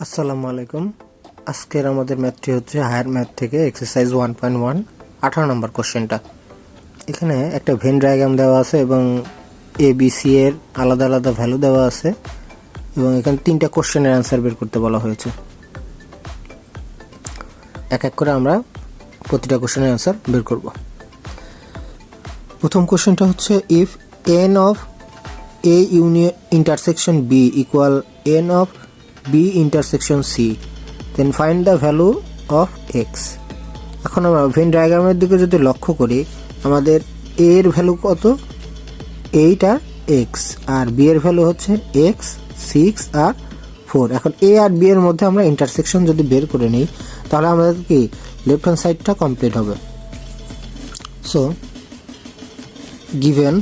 আসসালামু আলাইকুম। আজকের আমাদের ম্যাথটি হচ্ছে হায়ার ম্যাথ থেকে এক্সারসাইজ 1.1 18 নম্বর কোশ্চেনটা। এখানে একটা ভেন ডায়াগ্রাম দেওয়া আছে এবং এ বি সি এর আলাদা আলাদা ভ্যালু দেওয়া আছে এবং এখানে তিনটা কোশ্চেনের অ্যান্সার বের করতে বলা হয়েছে। এক এক করে আমরা প্রতিটা কোশ্চেনের অ্যান্সার বের করব। প্রথম কোশ্চেনটা হচ্ছে if n of A union intersection B equal n of B intersection C then find the value of x. এখন আমরা ভেন ডায়াগ্রামের দিকে যদি লক্ষ্য করি, আমাদের এ এর ভ্যালু কত? 8 আর এক্স, আর বি এর ভ্যালু হচ্ছে এক্স 6 আর 4। এখন এ আর বি এর মধ্যে আমরা ইন্টারসেকশন যদি বের করে নিই তাহলে আমাদের কি লেফট হ্যান্ড সাইডটা কমপ্লিট হবে। So given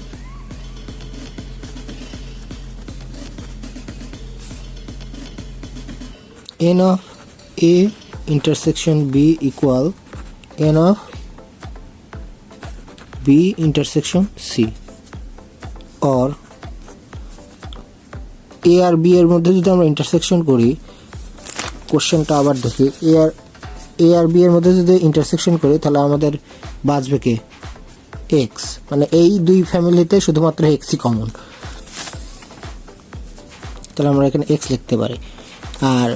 n of a intersection b equal n of b intersection c, or a আর b এর মধ্যে যদি আমরা ইন্টারসেকশন করি, কোশ্চেনটা আবার দেখি, a আর b এর মধ্যে যদি ইন্টারসেকশন করি তাহলে আমাদের বাঁচবে কে? x, মানে এই দুই ফ্যামিলিতে শুধুমাত্র xই কমন, তাহলে আমরা এখানে x লিখতে পারি। আর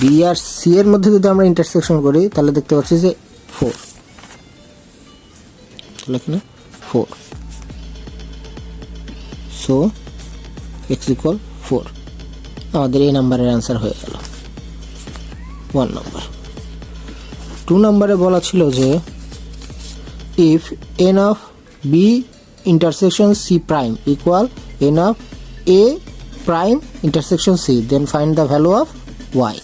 বি আর সি এর মধ্যে যদি আমরা ইন্টারসেকশন করি তাহলে দেখতে পাচ্ছি যে 4, তাহলে এখানে 4, সো x ইকুয়াল 4। আমাদের এই নাম্বারের অ্যান্সার হয়ে গেল 1 নাম্বার। 2 নাম্বারে বলা ছিল যে if n of B intersection C prime equal n of A prime intersection C then find the value of y.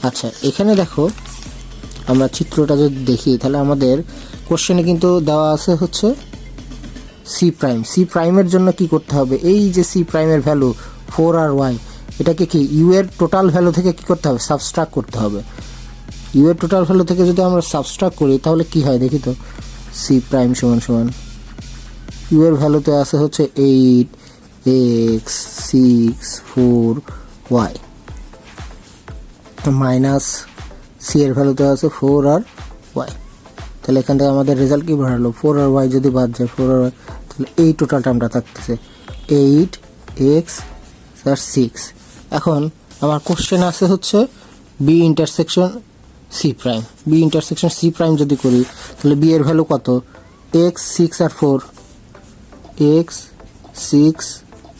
আচ্ছা, এখানে দেখো আমরা চিত্রটা যদি দেখি তাহলে আমাদের কোশ্চেনে কিন্তু দেওয়া আছে হচ্ছে সি প্রাইম। সি প্রাইমের জন্য কি করতে হবে? এই যে সি প্রাইমের ভ্যালু 4 আর ওয়াই, এটাকে কি ইউ এর টোটাল ভ্যালু থেকে কি করতে হবে? সাবস্ট্রাক্ট করতে হবে। ইউ এর টোটাল ভ্যালু থেকে যদি আমরা সাবস্ট্রাক্ট করি তাহলে কি হয় দেখি তো। সি প্রাইম সমান সমান ইউ এর ভ্যালুতে আছে হচ্ছে 8 এক্স 6 4 ওয়াই মাইনাস সি এর ভ্যালুতে আছে 4 আর ওয়াই। তাহলে এখান থেকে আমাদের রেজাল্ট কি বেরোলো? 4 আর ওয়াই যদি বাদ যায় 4 আর ওয়াই, তাহলে এই টোটালটা আমরা থাকতেছে 8 এক্স আর 6। এখন আমার কোশ্চেন আছে হচ্ছে B intersection C prime. B intersection C prime যদি করি তাহলে বি এর ভ্যালু কত? এক্স 6 আর 4, এক্স 6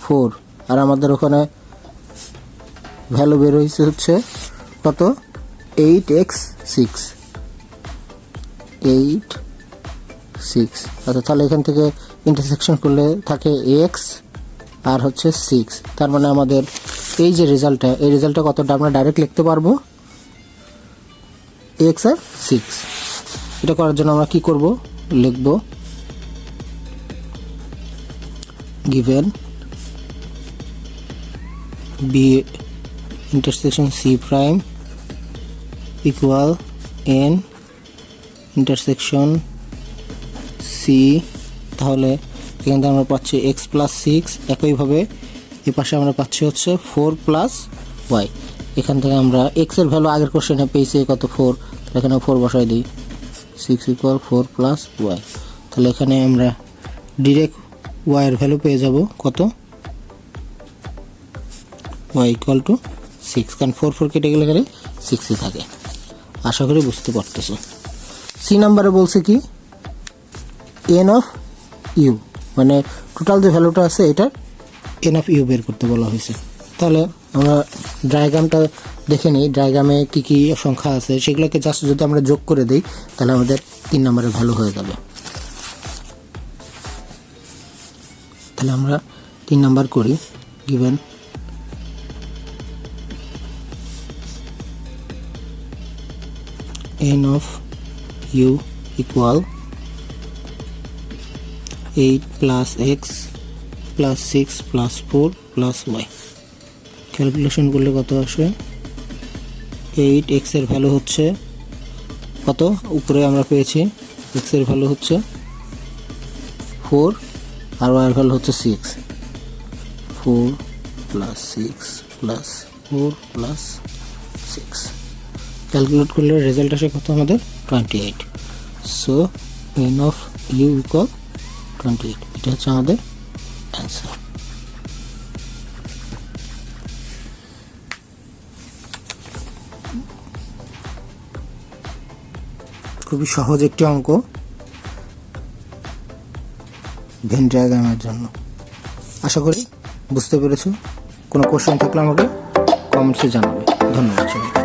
4, আর আমাদের ওখানে ভ্যালু বের হয়েছে হচ্ছে কত? 8x6, 8 6। আচ্ছা, তাহলে এখান থেকে ইন্টারসেকশন করলে থাকে x আর হচ্ছে 6, তার মানে আমাদের এই যে রেজাল্টটা, এই রেজাল্টটা কতটা আমরা ডাইরেক্ট লিখতে পারবো? x আর 6। এটা করার জন্য আমরা কি করব? লিখব given b intersection c prime equal n intersection c, তাহলে এখান থেকে আমরা পাচ্ছি x প্লাস 6, একইভাবে এই পাশে আমরা পাচ্ছি হচ্ছে 4 প্লাস ওয়াই। এখান থেকে আমরা x এর ভ্যালু আগের কোশ্চেনে পেয়েছি কত? 4, তাহলে এখানে 4 বসাই দিই, 6 ইকুয়াল 4 প্লাস ওয়াই। তাহলে এখানে আমরা ডিরেক্ট ওয়াই এর ভ্যালু পেয়ে যাব কত? y ইকুয়াল টু 6, কারণ 4 4 কেটে গেলে গেলে 6ই থাকে। আশা করি বুঝতে পারতেছো। সি নাম্বারে বলছে কি এন অফ ইউ, মানে টোটাল যে ভ্যালুটা আছে এটার এন অফ ইউ বের করতে বলা হয়েছে। তাহলে আমরা ডায়াগ্রামটা দেখে নিই, ডায়াগ্রামে কী কী সংখ্যা আছে সেগুলোকে জাস্ট যদি আমরা যোগ করে দিই তাহলে আমাদের 3 নম্বরের ভ্যালু হয়ে যাবে। তাহলে আমরা 3 নাম্বার করি। Given n of u equal 8 plus x plus 6 plus 4 plus y। Calculation করলে কত আসে? 8x এর ভ্যালু হচ্ছে কত? উপরে আমরা পেয়েছি x এর ভ্যালু হচ্ছে 4 আর y এর ভ্যালু হচ্ছে 6। 4 plus 6 plus 4 plus 6 ক্যালকুলেট করলে রেজাল্ট আসে কত আমাদের 28 so n of u equal 28 এটা হচ্ছে আমাদের অ্যান্সার খুবই সহজ একটি অঙ্ক ভেন ডায়াগ্রামের জন্য আশা করি বুঝতে পেরেছো কোনো কোশ্চেন থাকলে আমাকে কমেন্টসে জানাবে ধন্যবাদ সবাইকে